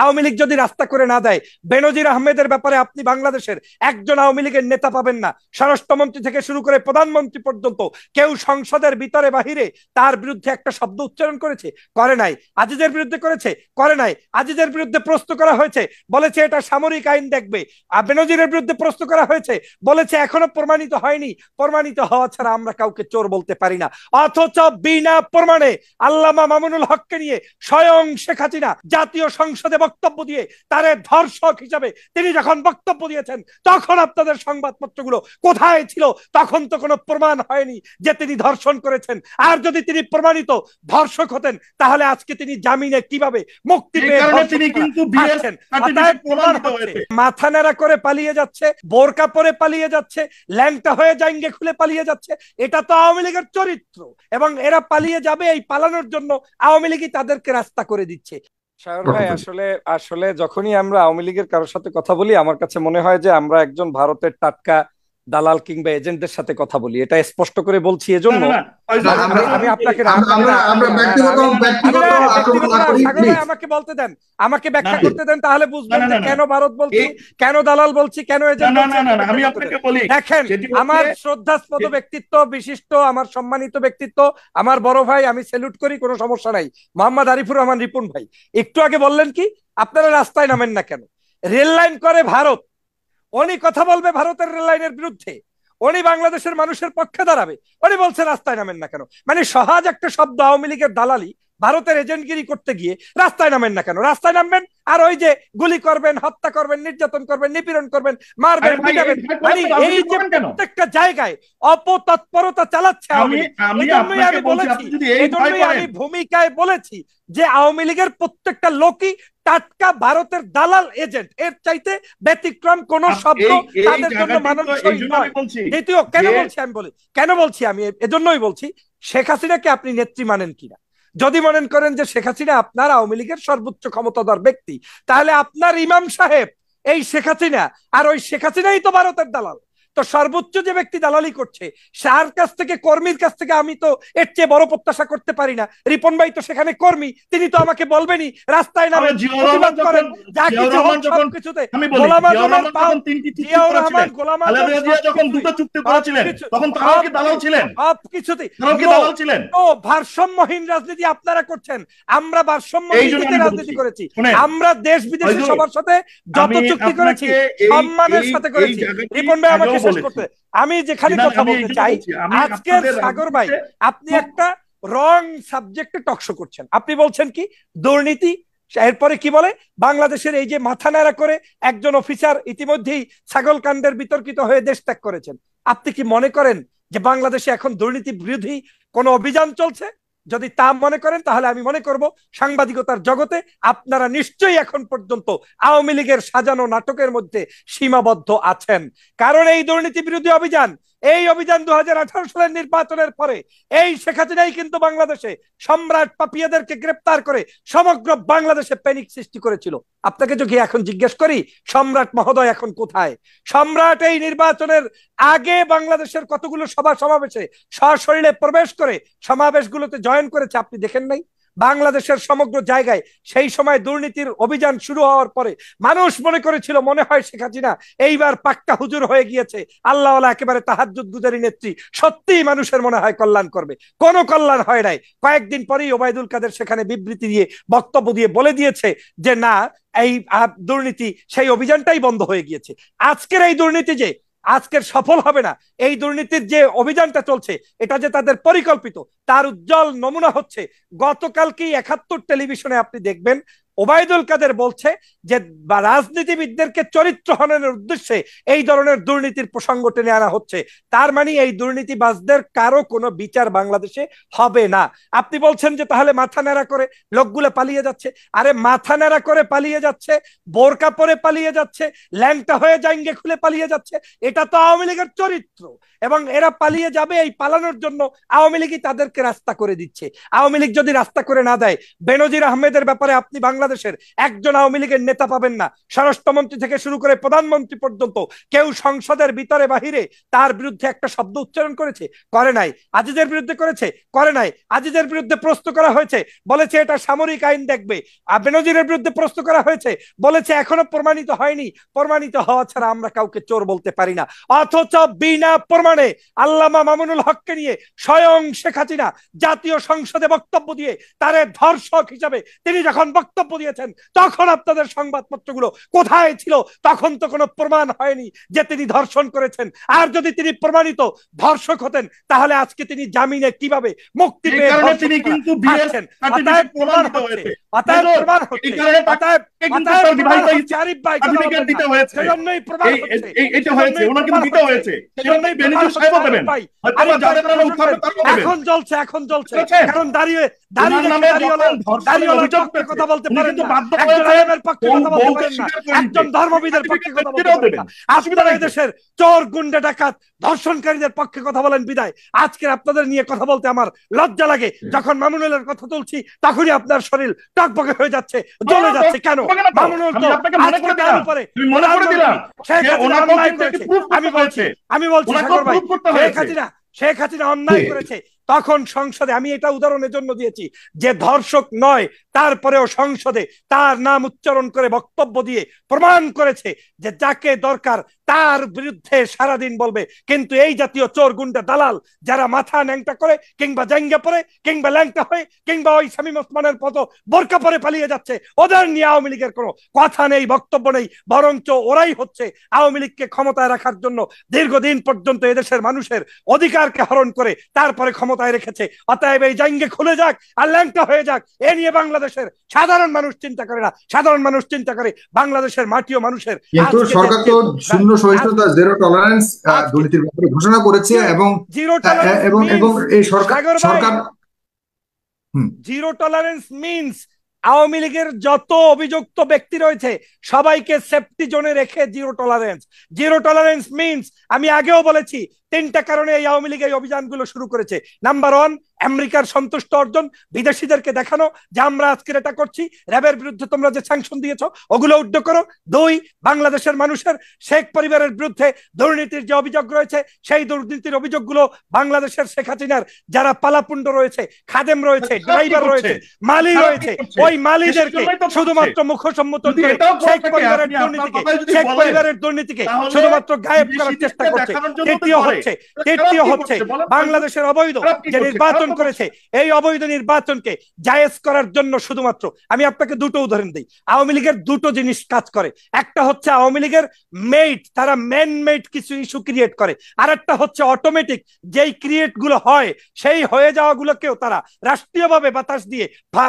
আওয়ামী লীগ যদি রাস্তা করে না দেয়, বেনজির আহমেদের ব্যাপারে আপনি বাংলাদেশের একজন আওয়ামী লীগের নেতা পাবেন না। স্বরাষ্ট্রমন্ত্রী থেকে শুরু করে প্রধানমন্ত্রী পর্যন্ত কেউ সংসদের ভিতরে বাহিরে তার বিরুদ্ধে একটা শব্দ উচ্চারণ করেছে? করে নাই। আজিজের বিরুদ্ধে করেছে? করে নাই। আজিজের বিরুদ্ধে প্রশ্ন করা হয়েছে, বলেছে এটা সামরিক আইন দেখবে। আর বেনজিরের বিরুদ্ধে প্রশ্ন করা হয়েছে, বলেছে এখনো প্রমাণিত হয়নি। প্রমাণিত হওয়া ছাড়া আমরা কাউকে চোর বলতে পারি না। অথচ বিনা প্রমাণে আল্লামা মামুনুল হককে নিয়ে স্বয়ং শেখ হাসিনা জাতীয় সংসদে বক্তব্য দিয়ে তারে ধর্ষক হিসাবে তিনি যখন বক্তব্য দিয়েছেন, তখন আপনাদের সংবাদপত্রগুলো কোথায় ছিল? তখন তো কোনো প্রমাণ হয়নি যে তিনি ধর্ষণ করেছেন। আর যদি তিনি প্রমাণিত ধর্ষক হতেন, তাহলে আজকে তিনি জামিনে কিভাবে মুক্তি পেয়ে তিনি কিন্তু মাথা নেড়া করে পালিয়ে যাচ্ছে, বোরকা পরে পালিয়ে যাচ্ছে, ল্যাংটা হয়ে জাঙ্গে খুলে পালিয়ে যাচ্ছে। এটা তো আওয়ামী লীগের চরিত্র, এবং এরা পালিয়ে যাবে। এই পালানোর জন্য আওয়ামী লীগই তাদেরকে রাস্তা করে দিচ্ছে। সায়র ভাই, আসলে আসলে যখনই আমরা আওয়ামী লীগের কারোর সাথে কথা বলি, আমার কাছে মনে হয় যে আমরা একজন ভারতের টাটকা দালাল কিংবা এজেন্টদের সাথে কথা বলি। এটা স্পষ্ট করে বলছি এজন্য আমি আপনাকে আমাকে বলতে দেন, আমাকে ব্যাখ্যা করতে দেন, তাহলে বুঝবেন যে কেন ভারত বলছি, কেন দালাল বলছি, কেন এজেন্ট বলছি। দেখেন, আমার শ্রদ্ধাস্পদ ব্যক্তিত্ব, বিশিষ্ট আমার সম্মানিত ব্যক্তিত্ব, আমার বড় ভাই, আমি স্যালুট করি, কোনো সমস্যা নাই, মোহাম্মদ আরিফুর রহমান রিপন ভাই। একটু আগে বললেন কি আপনারা রাস্তায় নামেন না কেন? রেল লাইন করে ভারত, উনি কথা বলবে ভারতের রেল লাইনের বিরুদ্ধে, উনি বাংলাদেশের মানুষের পক্ষে দাঁড়াবে, উনি বলছে রাস্তায় নামেন না কেন? মানে সহজ একটা শব্দ, আওয়ামী লীগের দালালি, ভারতের এজেন্টগিরি করতে গিয়ে রাস্তায় নামেন না কেন? রাস্তায় নামবেন আর ওই যে গুলি করবেন, হত্যা করবেন, নির্যাতন করবেন, নিপীড়ন করবেন, মারবেন, পিটাবেন। মানে এই যে প্রত্যেকটা জায়গায় অপতৎপরতা চালাচ্ছে আওয়ামী লীগ। এজন্যই আমি বলেছি, এজন্যই আমি ভূমিকায় বলেছি যে আওয়ামী লীগের প্রত্যেকটা লোকই টাটকা ভারতের দালাল এজেন্ট, এর চাইতে ব্যতিক্রম কোন শব্দ তাদের জন্য মানানসই নয়। দ্বিতীয়, কেন বলছি আমি এজন্যই বলছি, শেখ হাসিনাকে আপনি নেত্রী মানেন কিনা? যদি মনে করেন যে শেখ হাসিনা আপনার আওয়ামী লীগের সর্বোচ্চ ক্ষমতাধর ব্যক্তি, তাহলে আপনার ইমাম সাহেব এই শেখ হাসিনা, আর ওই শেখ হাসিনাই তো ভারতের দালাল। তো সর্বোচ্চ যে ব্যক্তি দালালি করছে, তার কাছ থেকে, কর্মীর কাছ থেকে আমি তো এর চেয়ে বড় প্রত্যাশা করতে পারি না। রিপন ভাই তো সেখানে কর্মী, তিনি তো আমাকে বলবেনই রাস্তায় নামেন, প্রতিবাদ করেন, যা কিছু হোক সবকিছুতে। গোলাম আজমের পাও, জিয়াউর রহমান, গোলাম আজম যখন দুটো চুক্তি করেছিলেন, তখন তারাও কি দালাল ছিলেন? সবকিছুতে ও ভারসাম্যহীন রাজনীতি আপনারা করছেন। আমরা ভারসাম্যহীন রাজনীতি করেছি, আমরা দেশ বিদেশে সবার সাথে যত চুক্তি করেছি সম্মানের সাথে করেছি। রিপন ভাই আমাকে শেষ করতে, আমি যেখানে কথা বলতে চাই, আজকের সাগর ভাই আপনি একটা রং সাবজেক্টে টকশো করছেন। আপনি বলছেন কি দুর্নীতি, এরপরে কি বলে বাংলাদেশের এই যে মাথা নাড়া করে একজন অফিসার ইতিমধ্যেই ছাগল কাণ্ডের বিতর্কিত হয়ে দেশ ত্যাগ করেছেন। আপনি কি মনে করেন যে বাংলাদেশে এখন দুর্নীতি বিরোধী কোন অভিযান চলছে? যদি তা মনে করেন, তাহলে আমি মনে করব সাংবাদিকতার জগতে আপনারা নিশ্চয়ই এখন পর্যন্ত আওয়ামী লীগের সাজানো নাটকের মধ্যে সীমাবদ্ধ আছেন। কারণ এই দুর্নীতি বিরোধী অভিযান, এই অভিযান 2018 সালের নির্বাচনের পরে এই শেখ হাসিনাই কিন্তু বাংলাদেশে সম্রাট পাপিয়াদেরকে গ্রেপ্তার করে সমগ্র বাংলাদেশে প্যানিক সৃষ্টি করেছিল। আপনাকে যদি এখন জিজ্ঞেস করি সম্রাট মহোদয় এখন কোথায়? সম্রাট এই নির্বাচনের আগে বাংলাদেশের কতগুলো সভা সমাবেশে সশরীরে প্রবেশ করে সমাবেশগুলোতে জয়েন করেছে, আপনি দেখেন নাই? বাংলাদেশের সমগ্র জায়গায় সেই সময় দুর্নীতির অভিযান শুরু হওয়ার পরে মানুষ মনে করেছিল, মনে হয় শেখ হাসিনা এইবার পাক্কা হুজুর হয়ে গিয়েছে, আল্লাহওয়ালা একেবারে তাহাজ্জুদ গুজারি নেত্রী, সত্যিই মানুষের মনে হয় কল্যাণ করবে। কোনো কল্যাণ হয় নাই। কয়েকদিন পরেই ওবায়দুল কাদের সেখানে বিবৃতি দিয়ে, বক্তব্য দিয়ে বলে দিয়েছে যে না, এই দুর্নীতি, সেই অভিযানটাই বন্ধ হয়ে গিয়েছে। আজকের এই দুর্নীতি যে আজকের সফল হবে না, এই দুর্নীতির যে অভিযানটা চলছে এটা যে তাদের পরিকল্পিত, তার উজ্জ্বল নমুনা হচ্ছে গতকালকেই 71 টেলিভিশনে আপনি দেখবেন ওবায়দুল কাদের বলছে যে রাজনীতিবিদদেরকে চরিত্র হননের উদ্দেশ্যে এই ধরনের দুর্নীতির প্রসঙ্গ টেনে আনা হচ্ছে। তার মানে এই দুর্নীতিবাজদের কারো কোনো বিচার বাংলাদেশে হবে না। আপনি বলছেন যে তাহলে মাথা নেড়া করে লোকগুলো পালিয়ে যাচ্ছে। আরে মাথা নেড়া করে পালিয়ে যাচ্ছে, বোরকা পরে পালিয়ে যাচ্ছে, ল্যাংটা হয়ে জাঙ্গে খুলে পালিয়ে যাচ্ছে, এটা তো আওয়ামী লীগের চরিত্র। এবং এরা পালিয়ে যাবে, এই পালানোর জন্য আওয়ামী লীগই তাদেরকে রাস্তা করে দিচ্ছে। আওয়ামী লীগ যদি রাস্তা করে না দেয়, বেনজির আহমেদের ব্যাপারে আপনি বাংলাদেশ বাংলাদেশের একজন আওয়ামী লীগের নেতা পাবেন না, স্বরাষ্ট্রমন্ত্রী থেকে শুরু করে প্রধানমন্ত্রী পর্যন্ত কেউ সংসদের ভিতরে বাহিরে তার বিরুদ্ধে একটা শব্দ উচ্চারণ করেছে? করে নাই। আজিজের বিরুদ্ধে করেছে? করে নাই। আজিজের বিরুদ্ধে প্রশ্ন করা হয়েছে, বলেছে এটা সামরিক আইন দেখবে। বেনজিরের বিরুদ্ধে প্রশ্ন করা হয়েছে, বলেছে এখনো প্রমাণিত হয়নি। প্রমাণিত হওয়া ছাড়া আমরা কাউকে চোর বলতে পারি না। অথচ বিনা প্রমাণে আল্লামা মামুনুল হককে নিয়ে স্বয়ং শেখ হাসিনা জাতীয় সংসদে বক্তব্য দিয়ে তারে ধর্ষক হিসাবে তিনি যখন বক্তব্য দিয়েছেন, তখন আপনাদের সংবাদপত্রগুলো কোথায় ছিল? তখন তো কোনো প্রমাণ হয়নি যে তিনি ধর্ষণ করেছেন। আর যদি তিনি প্রমাণিত ধর্ষক হতেন, তাহলে আজকে তিনি জামিনে কিভাবে মুক্তি পেয়ে তিনি কিন্তু প্রমাণ হচ্ছে। এখন জ্বলছে, এখন জ্বলছে, কারণ দাঁড়িয়ে কথা বলতে পারেন না, একজন আলেমের পক্ষে কথা বলতে পারেন না, একজন ধর্মবিদের পক্ষে কথা বলতে পারেন না। আপনারা এদেশের চোর, গুন্ডা, ডাকাত, ধর্ষণকারীদের পক্ষে কথা বলেন বিদায় আজকে আপনাদের নিয়ে কথা বলতে আমার লজ্জা লাগে। যখন মামুনুলের কথা তুলছি তখনই আপনার শরীর টকবকে হয়ে যাচ্ছে, জ্বলে যাচ্ছে। কেন? মামুনুল তো আমি বলছি শেখ হাসিনা অন্যায় করেছে, তখন সংসদে, আমি এটা উদাহরণের জন্য দিয়েছি যে ধর্ষক নয়, তারপরেও সংসদে তার নাম উচ্চারণ করে বক্তব্য দিয়ে প্রমাণ করেছে যে যাকে দরকার তার বিরুদ্ধে সারাদিন বলবে। কিন্তু এই জাতীয় চোর, গুন্ডা, দালাল যারা মাথা ন্যাংটা করে কিংবা জাঙ্গা পরে কিংবা ল্যাংটা হয়ে কিংবা ওই শামীম ওসমানের মতো বোরকা পরে পালিয়ে যাচ্ছে, ওদের নিয়ে আওয়ামী লীগের কোনো কথা নেই, বক্তব্য নেই। বরঞ্চ ওরাই হচ্ছে আওয়ামী লীগকে ক্ষমতায় রাখার জন্য দীর্ঘদিন পর্যন্ত এদেশের মানুষের অধিকারকে হরণ করে তারপরে ক্ষমতায় রেখেছে। অতএব এই জাঙ্গে খুলে যাক আর ল্যাংটা হয়ে যাক, এ নিয়ে বাংলাদেশের সাধারণ মানুষ চিন্তা করে না। সাধারণ মানুষ চিন্তা করে বাংলাদেশের মাটি ও মানুষের। কিন্তু সরকার তো শূন্য সহিষ্ণুতা, জিরো টলারেন্স দুর্নীতির ব্যাপারে ঘোষণা করেছে এবং এই সরকার জিরো টলারেন্স মিন্স আওয়ামী লীগের যত অভিযুক্ত ব্যক্তি রয়েছে সবাইকে সেফটি জোনে রেখে zero tolerance. Zero tolerance means, আমি আগেও বলেছি, তিনটা কারণে এই আওয়ামী লীগ এই অভিযানগুলো শুরু করেছে। নাম্বার ওয়ান, আমেরিকার সন্তুষ্ট অর্জন, বিদেশিদেরকে দেখানো যে আমরা আজকের এটা করছি, র্যাবের বিরুদ্ধে তোমরা যে স্যাংশন দিয়েছো ওগুলো উড্ড করো। দুই, বাংলাদেশের মানুষের শেখ পরিবারের বিরুদ্ধে দুর্নীতির যে অভিযোগ রয়েছে, সেই দুর্নীতির অভিযোগগুলো বাংলাদেশের শেখ হাসিনার যারা পালাপুণ্ড রয়েছে, খাদেম রয়েছে, ড্রাইভার রয়েছে, মালি রয়েছে, ওই মালিদেরকে শুধুমাত্র মুখসম্মত করে শেখ পরিবারের দুর্নীতিকে শুধুমাত্র গায়েব করার চেষ্টা করছে। তৃতীয় হচ্ছে বাংলাদেশের অবৈধ যে নির্বাচন করেছে, এই অবৈধ নির্বাচনকে জায়েজ করার জন্য শুধুমাত্র, আমি আপনাকে দুটো উদাহরণ দিই। আওয়ামী লীগের দুটো জিনিস কাজ করে, একটা হচ্ছে আওয়ামী লীগের মেড, তারা ম্যান মেড কিছু ইস্যু ক্রিয়েট করে, আর একটা হচ্ছে অটোমেটিক, যেই ক্রিয়েট গুলো হয় সেই হয়ে যাওয়া গুলোকেও তারা রাষ্ট্রীয়ভাবে বাতাস দিয়ে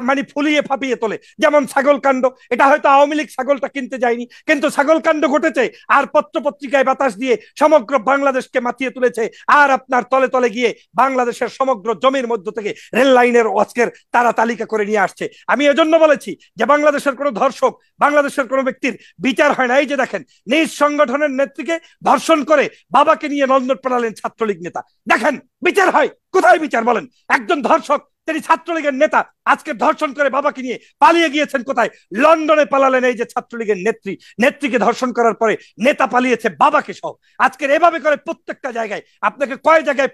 মানে ফুলিয়ে ফাঁপিয়ে তোলে। যেমন ছাগল কাণ্ড, এটা হয়তো আওয়ামী লীগ ছাগলটা কিনতে যায়নি, কিন্তু ছাগল কাণ্ড ঘটেছে আর পত্র পত্রিকায় বাতাস দিয়ে সমগ্র বাংলাদেশকে মাতিয়ে তুলেছে। আর আপনার তলে তলে গিয়ে বাংলাদেশের সমগ্র জমির মধ্য থেকে রেল লাইনের আজকের তারা তালিকা করে নিয়ে আসছে। আমি এজন্য বলেছি যে বাংলাদেশের কোনো ধর্ষক, বাংলাদেশের কোনো ব্যক্তির বিচার হয় না। এই যে দেখেন, নিজ সংগঠনের নেত্রীকে ধর্ষণ করে বাবাকে নিয়ে লন্ডন পালালেন ছাত্রলীগ নেতা, দেখেন বিচার হয় কোথায়? বিচার বলেন। একজন ধর্ষক, তিনি ছাত্রলীগের নেতা, আজকে ধর্ষণ করে বাবাকে নিয়ে পালিয়ে গিয়েছেন কোথায়? লন্ডনে পালালেন। এই যে ছাত্রলীগের নেত্রীকে ধর্ষণ করার পরে নেতা পালিয়েছে বাবাকে সহ। আজকের এভাবে করে প্রত্যেকটা জায়গায়, আপনাকে কয় জায়গায়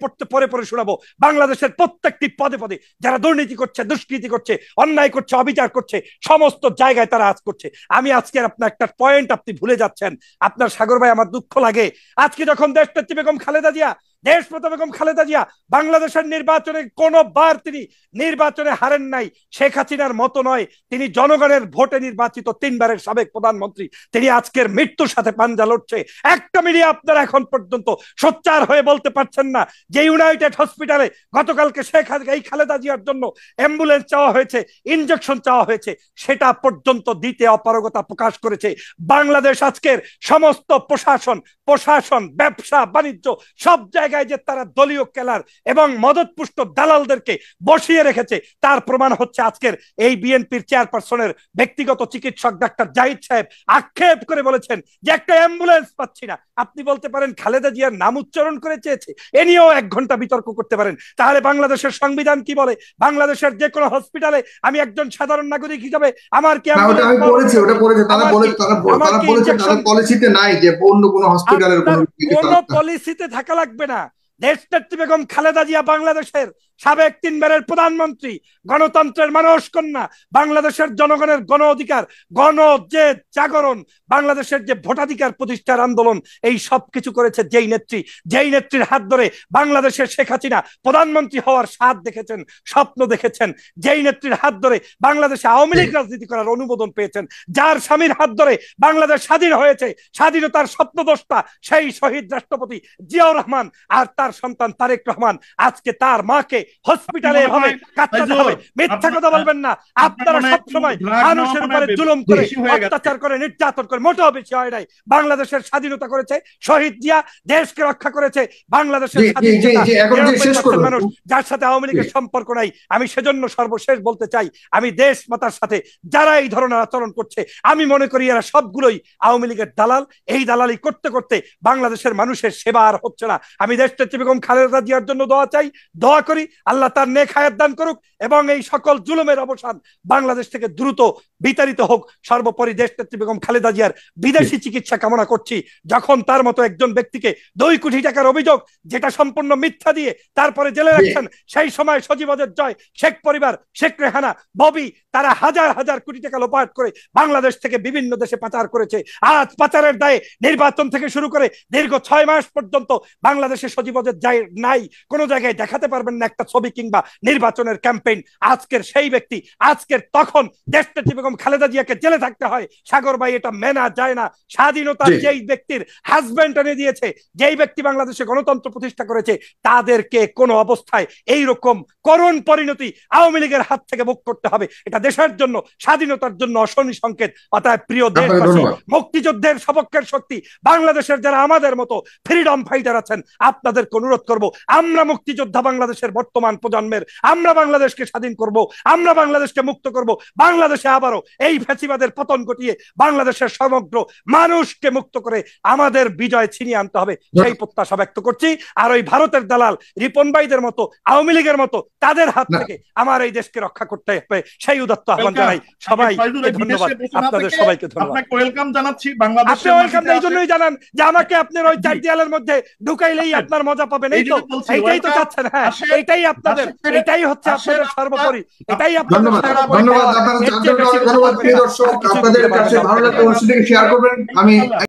পরে শোনাবো, বাংলাদেশের প্রত্যেকটি পদে পদে যারা দুর্নীতি করছে, দুষ্কৃতি করছে, অন্যায় করছে, অবিচার করছে, সমস্ত জায়গায় তারা আজ করছে। আমি আজকের আপনার একটা পয়েন্ট আপনি ভুলে যাচ্ছেন। আপনার সাগর ভাই, আমার দুঃখ লাগে, আজকে যখন দেশনেত্রী বেগম খালেদা জিয়া, দেশপ্রথম বেগম খালেদা জিয়া বাংলাদেশের নির্বাচনে কোনবার তিনি নির্বাচনে হারেন নাই, শেখ হাসিনার মতো নয়, তিনি জনগণের ভোটে নির্বাচিত 3 বারের সাবেক প্রধানমন্ত্রী, তিনি আজকের মৃত্যুর সাথে পাঞ্জা লড়ছে। একটা মিডিয়া আপনারা এখন পর্যন্ত সোচ্চার হয়ে বলতে পারছেন না যে ইউনাইটেড হসপিটালে গতকালকে এই খালেদা জিয়ার জন্য অ্যাম্বুলেন্স চাওয়া হয়েছে, ইনজেকশন চাওয়া হয়েছে, সেটা পর্যন্ত দিতে অপারগতা প্রকাশ করেছে বাংলাদেশ। আজকের সমস্ত প্রশাসন, ব্যবসা বাণিজ্য সব জায়গায় জায়গায় যে তারা দলীয় কেলার এবং মদতপুষ্ট দালালদেরকে বসিয়ে রেখেছে তার প্রমাণ হচ্ছে আজকের এই বিএনপির চেয়ারপারসনের ব্যক্তিগত চিকিৎসক ডাক্তার জাহিদ সাহেব আক্ষেপ করে বলেছেন যে একটা অ্যাম্বুলেন্স পাচ্ছি না। আপনি বলতে পারেন খালেদা জিয়ার নাম উচ্চারণ করে চেয়েছে, এ নিয়েও 1 ঘন্টা বিতর্ক করতে পারেন। তাহলে বাংলাদেশের সংবিধান কি বলে? বাংলাদেশের যে কোনো হসপিটালে আমি একজন সাধারণ নাগরিক হিসাবে আমার কি পলিসিতে নাই যে অন্য কোনো হসপিটালের কোনো পলিসিতে থাকা লাগবে না। দেশনেত্রী বেগম খালেদা জিয়া বাংলাদেশের সাবেক 3 বারের প্রধানমন্ত্রী, গণতন্ত্রের মানস কন্যা, বাংলাদেশের জনগণের গণ অধিকার, গণ যে জাগরণ, বাংলাদেশের যে ভোটাধিকার প্রতিষ্ঠার আন্দোলন, এই সব কিছু করেছে যেই নেত্রীর হাত ধরে বাংলাদেশের শেখ হাসিনা প্রধানমন্ত্রী হওয়ার স্বাদ দেখেছেন, স্বপ্ন দেখেছেন, যেই নেত্রীর হাত ধরে বাংলাদেশে আওয়ামী লীগ রাজনীতি করার অনুমোদন পেয়েছেন, যার স্বামীর হাত ধরে বাংলাদেশ স্বাধীন হয়েছে, স্বাধীনতার স্বপ্নদ্রষ্টা সেই শহীদ রাষ্ট্রপতি জিয়াউর রহমান আর তার সন্তান তারেক রহমান আজকে তার মাকে হসপিটালে এভাবে কাটাতে হবে। মিথ্যা কথা বলবেন না। আপনারা সবসময় মানুষের উপরে জুলুম করে, অত্যাচার করে, নির্যাতন করে মোটেও বেশি হয় নাই। বাংলাদেশের স্বাধীনতা করেছে শহীদ জিয়া, দেশকে রক্ষা করেছে বাংলাদেশের স্বাধীনতা মানুষ, যার সাথে আওয়ামী লীগের সম্পর্ক নাই। আমি সেজন্য সর্বশেষ বলতে চাই, আমি দেশ মাতার সাথে যারা এই ধরনের আচরণ করছে আমি মনে করি এরা সবগুলোই আওয়ামী লীগের দালাল। এই দালালি করতে করতে বাংলাদেশের মানুষের সেবা আর হচ্ছে না। আমি দেশনেত্রী বেগম খালেদা জিয়ার জন্য দোয়া চাই, দোয়া করি আল্লাহ তার নেক হায়াত দান করুক এবং এই সকল জুলুমের অবসান বাংলাদেশ থেকে দ্রুত বিতাড়িত হোক। সর্বোপরি দেশনেত্রী বেগম খালেদা জিয়ার বিদেশি চিকিৎসা কামনা করছি। যখন তার মতো একজন ব্যক্তিকে 2 কোটি টাকার অভিযোগ, যেটা সম্পূর্ণ মিথ্যা দিয়ে তারপরে জেলে রাখছেন, সেই সময় সজীবদের জয়, শেখ পরিবার, শেখ রেহানা, ববি, তারা হাজার হাজার কোটি টাকা লোপাট করে বাংলাদেশ থেকে বিভিন্ন দেশে পাচার করেছে। আজ পাচারের দায়ে নির্বাচন থেকে শুরু করে দীর্ঘ 6 মাস পর্যন্ত বাংলাদেশে সজীবদের যায় নাই, কোনো জায়গায় দেখাতে পারবেন না একটা ছবি কিংবা নির্বাচনের ক্যাম্পেইন। আজকের সেই ব্যক্তি, আজকের তখন দেশনেত্রী বেগম খালেদা জিয়াকে জেলে থাকতে হয়। সাগর ভাই, এটা মেনা যায় না। স্বাধীনতার যেই ব্যক্তির হাজবেন্ড এনে দিয়েছে, যেই ব্যক্তি বাংলাদেশে গণতন্ত্র প্রতিষ্ঠা করেছে, তাদেরকে কোনো অবস্থায় এইরকম করুণ পরিণতি আওয়ামী লীগের হাত থেকে মুক্ত করতে হবে। এটা দেশের জন্য, স্বাধীনতার জন্য অশনি সংকেত। অতএব প্রিয় দেশবাসী, মুক্তিযুদ্ধের সপক্ষের শক্তি বাংলাদেশের যারা আমাদের মতো ফ্রিডম ফাইটার আছেন, আপনাদেরকে অনুরোধ করব, আমরা মুক্তিযোদ্ধা বাংলাদেশের বর্তমান প্রজন্মের, আমরা বাংলাদেশকে স্বাধীন করব, আমরা বাংলাদেশকে মুক্ত করব। বাংলাদেশে আবারও এই ফ্যাসিবাদের পতন ঘটিয়ে বাংলাদেশের সমগ্র মানুষকে মুক্ত করে আমাদের বিজয় ছিনিয়ে আনতে হবে, সেই প্রত্যাশা ব্যক্ত করছি। আর ওই ভারতের দালাল রিপন ভাইদের মতো, আওয়ামী লীগের মতো তাদের হাত থেকে আমার এই দেশকে রক্ষা করতে হবে, সেই উদাত্ত আহ্বান জানাই। সবাই ধন্যবাদ, আপনাদের সবাইকে ধন্যবাদ। আপনাকে ওয়েলকাম জানাচ্ছি। বাংলাদেশে আপনি ওয়েলকাম এই জন্যই জানান যে আমাকে আপনার ওই 4 দেয়ালের মধ্যে ঢুকাইলেই আপনার মজা পাবেন, এই তো, এইটাই তো চাচ্ছেন। হ্যাঁ, এইটাই আপনাদের, এটাই হচ্ছে আপনাদের সর্বোপরি, এটাই আপনাদের সর্বোপরি। ধন্যবাদ আপনাদের, ধন্যবাদ প্রিয় দর্শক, আপনাদের কাছে ভালো লাগলে অবশ্যই শেয়ার করবেন। আমি